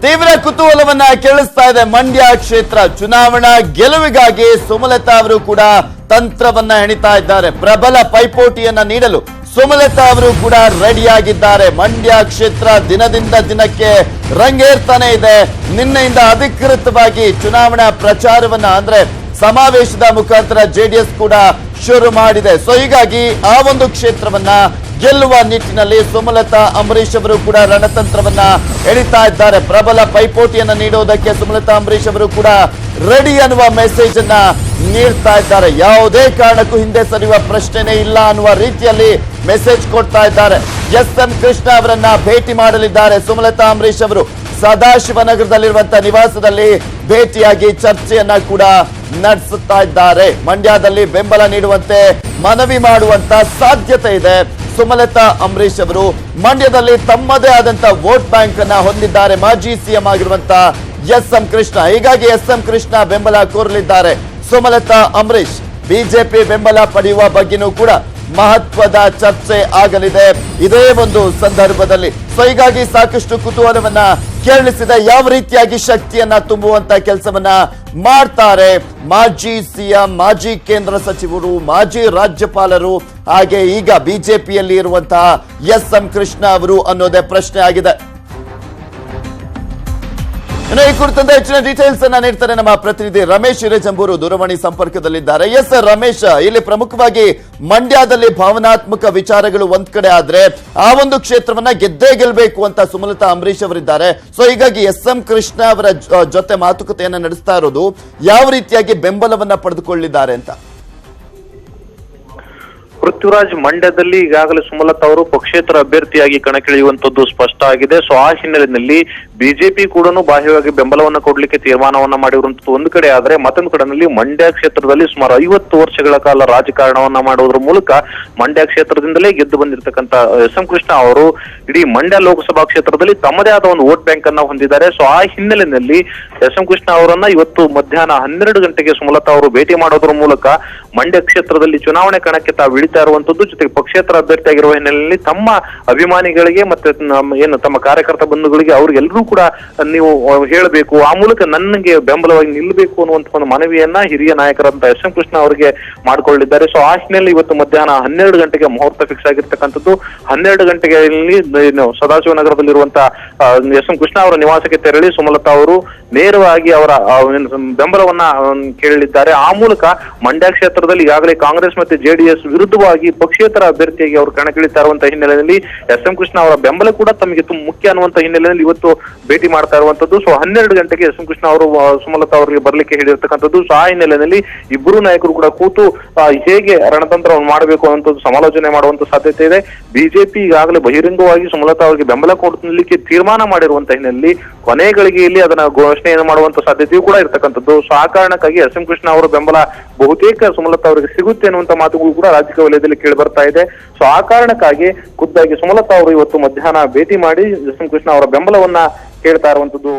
ತೀವ್ರ ಕುತೂಹಲವನ್ನ ಕೆಳಿಸ್ತಾ ಇದೆ ಮಂಡ್ಯ ಕ್ಷೇತ್ರ ಚುನಾವಣಾ ಗೆಲುವಿಗಾಗಿ ಸುಮಲತಾ ಅವರು ಕೂಡ ತಂತ್ರವನ್ನ ಹೆಣಿತಾ ಇದ್ದಾರೆ. ಪ್ರಬಲ ಪೈಪೋಟಿಯನ್ನ ನೀಡಲು ಸುಮಲತಾ ಅವರು ಕೂಡ ರೆಡಿಯಾಗಿದ್ದಾರೆ. ಮಂಡ್ಯ ಕ್ಷೇತ್ರ ದಿನದಿಂದ ದಿನಕ್ಕೆ ರಂಗೇರ್ತಾನೆ ಇದೆ. ನಿನ್ನೆಯಿಂದ ಅಧಿಕೃತವಾಗಿ ಚುನಾವಣಾ ಪ್ರಚಾರವನ್ನ ಅಂದ್ರೆ ಸಮಾವೇಶದ ಮುಖಾಂತರ ಜೆಡಿಎಸ್ ಕೂಡ ಶುರು ಮಾಡಿದೆ. ಸೊ ಹೀಗಾಗಿ ಆ ಒಂದು ಕ್ಷೇತ್ರವನ್ನ ಗೆಲ್ಲುವ ನಿಟ್ಟಿನಲ್ಲಿ ಸುಮಲತಾ ಅಂಬರೀಶ್ ಅವರು ಕೂಡ ರಣತಂತ್ರವನ್ನ ಎಣಿತಾ ಇದ್ದಾರೆ. ಪ್ರಬಲ ಪೈಪೋಟಿಯನ್ನ ನೀಡುವುದಕ್ಕೆ ಸುಮಲತಾ ಅಂಬರೀಶ್ ಅವರು ಕೂಡ ರೆಡಿ ಅನ್ನುವ ಮೆಸೇಜ್ ಅನ್ನ ನೀಡ್ತಾ ಇದ್ದಾರೆ. ಯಾವುದೇ ಕಾರಣಕ್ಕೂ ಹಿಂದೆ ಸರಿಯುವ ಪ್ರಶ್ನೆನೇ ಇಲ್ಲ ಅನ್ನುವ ರೀತಿಯಲ್ಲಿ ಮೆಸೇಜ್ ಕೊಡ್ತಾ ಇದ್ದಾರೆ. ಎಸ್.ಎಂ. ಕೃಷ್ಣ ಅವರನ್ನ ಭೇಟಿ ಮಾಡಲಿದ್ದಾರೆ ಸುಮಲತಾ ಅಂಬರೀಶ್ ಅವರು. ಸದಾಶಿವನಗರದಲ್ಲಿರುವಂತಹ ನಿವಾಸದಲ್ಲಿ ಭೇಟಿಯಾಗಿ ಚರ್ಚೆಯನ್ನ ಕೂಡ ನಡೆಸುತ್ತಾ ಇದ್ದಾರೆ. ಮಂಡ್ಯದಲ್ಲಿ ಬೆಂಬಲ ನೀಡುವಂತೆ ಮನವಿ ಮಾಡುವಂತ ಸಾಧ್ಯತೆ ಇದೆ. ಸುಮಲತಾ ಅಂಬರೀಶ್ ಅವರು ಮಂಡ್ಯದಲ್ಲಿ ತಮ್ಮದೇ ಆದಂತ ವೋಟ್ ಬ್ಯಾಂಕ್ ಅನ್ನ ಹೊಂದಿದ್ದಾರೆ. ಮಾಜಿ ಸಿಎಂ ಆಗಿರುವಂತಹ ಎಸ್.ಎಂ. ಕೃಷ್ಣ, ಹೀಗಾಗಿ ಎಸ್.ಎಂ. ಕೃಷ್ಣ ಬೆಂಬಲ ಕೋರಲಿದ್ದಾರೆ. ಸುಮಲತಾ ಅಂಬರೀಶ್ ಬಿಜೆಪಿ ಬೆಂಬಲ ಪಡೆಯುವ ಬಗ್ಗೆನೂ ಕೂಡ ಮಹತ್ವದ ಚರ್ಚೆ ಆಗಲಿದೆ ಇದೇ ಒಂದು ಸಂದರ್ಭದಲ್ಲಿ. ಸೊ ಹೀಗಾಗಿ ಸಾಕಷ್ಟು ಕುತೂಹಲವನ್ನ ಕೇಳಿಸಿದೆ. ಯಾವ ರೀತಿಯಾಗಿ ಶಕ್ತಿಯನ್ನ ತುಂಬುವಂತ ಕೆಲಸವನ್ನ ಮಾಡ್ತಾರೆ ಮಾಜಿ ಸಿಎಂ, ಮಾಜಿ ಕೇಂದ್ರ ಸಚಿವರು, ಮಾಜಿ ರಾಜ್ಯಪಾಲರು, ಹಾಗೆ ಈಗ ಬಿಜೆಪಿಯಲ್ಲಿ ಇರುವಂತಹ ಎಸ್.ಎಂ. ಕೃಷ್ಣ ಅವರು ಅನ್ನೋದೇ ಪ್ರಶ್ನೆ ಆಗಿದೆ. ಇನ್ನು ಈ ಕುರಿತಂತೆ ಹೆಚ್ಚಿನ ಡೀಟೇಲ್ಸ್ ಅನ್ನ ನೀಡ್ತಾರೆ ನಮ್ಮ ಪ್ರತಿನಿಧಿ ರಮೇಶ್ ಹಿರೇಜಂಬೂರು ದೂರವಾಣಿ ಸಂಪರ್ಕದಲ್ಲಿದ್ದಾರೆ. ಎಸ್ ರಮೇಶ್, ಇಲ್ಲಿ ಪ್ರಮುಖವಾಗಿ ಮಂಡ್ಯದಲ್ಲಿ ಭಾವನಾತ್ಮಕ ವಿಚಾರಗಳು ಒಂದ್ ಕಡೆ ಆದ್ರೆ ಆ ಒಂದು ಕ್ಷೇತ್ರವನ್ನ ಗೆದ್ದೇ ಗೆಲ್ಬೇಕು ಅಂತ ಸುಮಲತಾ ಅಂಬರೀಶ್ ಅವರಿದ್ದಾರೆ. ಸೊ ಹೀಗಾಗಿ ಎಸ್.ಎಂ. ಕೃಷ್ಣ ಅವರ ಜೊತೆ ಮಾತುಕತೆಯನ್ನ ನಡೆಸ್ತಾ ಇರೋದು ಯಾವ ರೀತಿಯಾಗಿ ಬೆಂಬಲವನ್ನ ಪಡೆದುಕೊಳ್ಳಿದ್ದಾರೆ ಅಂತ? ಪೃಥ್ವಿರಾಜ್, ಮಂಡ್ಯದಲ್ಲಿ ಈಗಾಗಲೇ ಸುಮಲತಾ ಅವರು ಪಕ್ಷೇತರ ಅಭ್ಯರ್ಥಿಯಾಗಿ ಕಣಕ್ಕಿಳಿಯುವಂತದ್ದು ಸ್ಪಷ್ಟ ಆಗಿದೆ. ಸೊ ಆ ಹಿನ್ನೆಲೆಯಲ್ಲಿ ಬಿಜೆಪಿ ಕೂಡ ಬಾಹ್ಯವಾಗಿ ಬೆಂಬಲವನ್ನ ಕೊಡ್ಲಿಕ್ಕೆ ತೀರ್ಮಾನವನ್ನ ಮಾಡಿರುವಂತದ್ದು ಒಂದು ಕಡೆ ಆದ್ರೆ, ಮತ್ತೊಂದು ಕಡೆಯಲ್ಲಿ ಮಂಡ್ಯ ಕ್ಷೇತ್ರದಲ್ಲಿ ಸುಮಾರು 50 ವರ್ಷಗಳ ಕಾಲ ರಾಜಕಾರಣವನ್ನ ಮಾಡುವುದರ ಮೂಲಕ ಮಂಡ್ಯ ಕ್ಷೇತ್ರದಿಂದಲೇ ಗೆದ್ದು ಬಂದಿರತಕ್ಕಂತ ಎಸ್.ಎಂ. ಕೃಷ್ಣ ಅವರು ಇಡೀ ಮಂಡ್ಯ ಲೋಕಸಭಾ ಕ್ಷೇತ್ರದಲ್ಲಿ ತಮ್ಮದೇ ಆದ ಒಂದು ವೋಟ್ ಬ್ಯಾಂಕ್ ಅನ್ನ ಹೊಂದಿದ್ದಾರೆ. ಸೊ ಆ ಹಿನ್ನೆಲೆಯಲ್ಲಿ ಎಸ್.ಎಂ. ಕೃಷ್ಣ ಅವರನ್ನ ಇವತ್ತು ಮಧ್ಯಾಹ್ನ 12 ಗಂಟೆಗೆ ಸುಮಲತಾ ಅವರು ಭೇಟಿ ಮಾಡೋದ್ರ ಮೂಲಕ ಮಂಡ್ಯ ಕ್ಷೇತ್ರದಲ್ಲಿ ಚುನಾವಣೆ ಕಣಕ್ಕೆ ತಾವು ಇಳಿತಾ ಇರುವಂತದ್ದು, ಜೊತೆಗೆ ಪಕ್ಷೇತರ ಅಭ್ಯರ್ಥಿಯಾಗಿರುವ ಹಿನ್ನೆಲೆಯಲ್ಲಿ ತಮ್ಮ ಅಭಿಮಾನಿಗಳಿಗೆ ಮತ್ತೆ ಏನು ತಮ್ಮ ಕಾರ್ಯಕರ್ತ ಬಂಧುಗಳಿಗೆ ಅವ್ರಿಗೆಲ್ಲರೂ ಕೂಡ ನೀವು ಹೇಳಬೇಕು, ಆ ಮೂಲಕ ನನಗೆ ಬೆಂಬಲವಾಗಿ ನಿಲ್ಲಬೇಕು ಅನ್ನುವಂತ ಒಂದು ಮನವಿಯನ್ನ ಹಿರಿಯ ನಾಯಕರಂತ ಎಸ್.ಎಂ. ಕೃಷ್ಣ ಅವರಿಗೆ ಮಾಡಿಕೊಳ್ಳಿದ್ದಾರೆ. ಸೊ ಆ ಹಿನ್ನೆಲೆಯಲ್ಲಿ ಇವತ್ತು ಮಧ್ಯಾಹ್ನ 12 ಗಂಟೆಗೆ ಮುಹೂರ್ತ ಫಿಕ್ಸ್ ಆಗಿರ್ತಕ್ಕಂಥದ್ದು. 12 ಗಂಟೆಗೆ ಸದಾಶಿವನಗರದಲ್ಲಿರುವಂತಹ ಎಸ್.ಎಂ. ಕೃಷ್ಣ ಅವರ ನಿವಾಸಕ್ಕೆ ತೆರಳಿ ಸುಮಲತಾ ಅವರು ನೇರವಾಗಿ ಅವರ ಬೆಂಬಲವನ್ನ ಕೇಳಲಿದ್ದಾರೆ. ಆ ಮೂಲಕ ಮಂಡ್ಯ ಕ್ಷೇತ್ರದಲ್ಲಿ ಈಗಾಗಲೇ ಕಾಂಗ್ರೆಸ್ ಮತ್ತೆ ಜೆಡಿಎಸ್ ವಿರುದ್ಧವಾಗಿ ಪಕ್ಷೇತರ ಅಭ್ಯರ್ಥಿಯಾಗಿ ಅವರು ಕಣಕ್ಕಿಳಿತಾ ಇರುವಂತಹ ಹಿನ್ನೆಲೆಯಲ್ಲಿ ಎಸ್.ಎಂ. ಕೃಷ್ಣ ಅವರ ಬೆಂಬಲ ಕೂಡ ತಮಗೆ ಮುಖ್ಯ ಅನ್ನುವಂತ ಹಿನ್ನೆಲೆಯಲ್ಲಿ ಇವತ್ತು ಭೇಟಿ ಮಾಡ್ತಾ ಇರುವಂತದ್ದು. ಸೊ 12 ಗಂಟೆಗೆ ಎಸ್.ಎಂ. ಕೃಷ್ಣ ಅವರು ಸುಮಲತಾ ಅವರಿಗೆ ಬರ್ಲಿಕ್ಕೆ ಹೇಳಿರ್ತಕ್ಕಂಥದ್ದು. ಸೊ ಆ ಹಿನ್ನೆಲೆಯಲ್ಲಿ ಇಬ್ಬರು ನಾಯಕರು ಕೂಡ ಕೂತು ಹೇಗೆ ರಣತಂತ್ರವನ್ನು ಮಾಡಬೇಕು ಅನ್ನುವಂಥದ್ದು ಸಮಾಲೋಚನೆ ಮಾಡುವಂತ ಸಾಧ್ಯತೆ ಇದೆ. ಬಿಜೆಪಿ ಈಗಾಗಲೇ ಬಹಿರಂಗವಾಗಿ ಸುಮಲತಾ ಅವರಿಗೆ ಬೆಂಬಲ ಕೊಡಲಿಕ್ಕೆ ತೀರ್ಮಾನ ಮಾಡಿರುವಂತಹ ಹಿನ್ನೆಲೆಯಲ್ಲಿ ಕೊನೆ ಗಳಿಗೆಯಲ್ಲಿ ಅದನ್ನ ಘೋಷಣೆಯನ್ನು ಮಾಡುವಂತ ಸಾಧ್ಯತೆಯೂ ಕೂಡ ಇರತಕ್ಕಂಥದ್ದು. ಸೊ ಆ ಕಾರಣಕ್ಕಾಗಿ ಎಸ್.ಎಂ. ಕೃಷ್ಣ ಅವರ ಬೆಂಬಲ ಬಹುತೇಕ ಸುಮಲತಾ ಅವರಿಗೆ ಸಿಗುತ್ತೆ ಅನ್ನುವಂತ ಮಾತುಗಳು ಕೂಡ ರಾಜಕೀಯ ವಲಯದಲ್ಲಿ ಕೇಳಿ ಬರ್ತಾ ಇದೆ. ಸೊ ಆ ಕಾರಣಕ್ಕಾಗಿ ಖುದ್ದಾಗಿ ಸುಮಲತಾ ಅವರು ಇವತ್ತು ಮಧ್ಯಾಹ್ನ ಭೇಟಿ ಮಾಡಿ ಎಸ್.ಎಂ. ಕೃಷ್ಣ ಅವರ ಬೆಂಬಲವನ್ನ ಕೇಳ್ತಾ ಇರುವಂತದ್ದು.